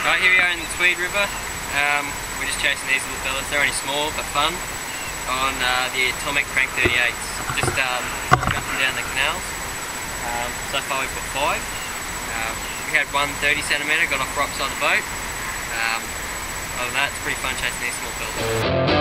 Right, here we are in the Tweed River. We're just chasing these little fellas. They're only small but fun on the Atomic Crank 38s. Just up and down the canals. So far we've got 5. We had one 30cm, got off rocks on the boat. Other than that, it's pretty fun chasing these small fellas.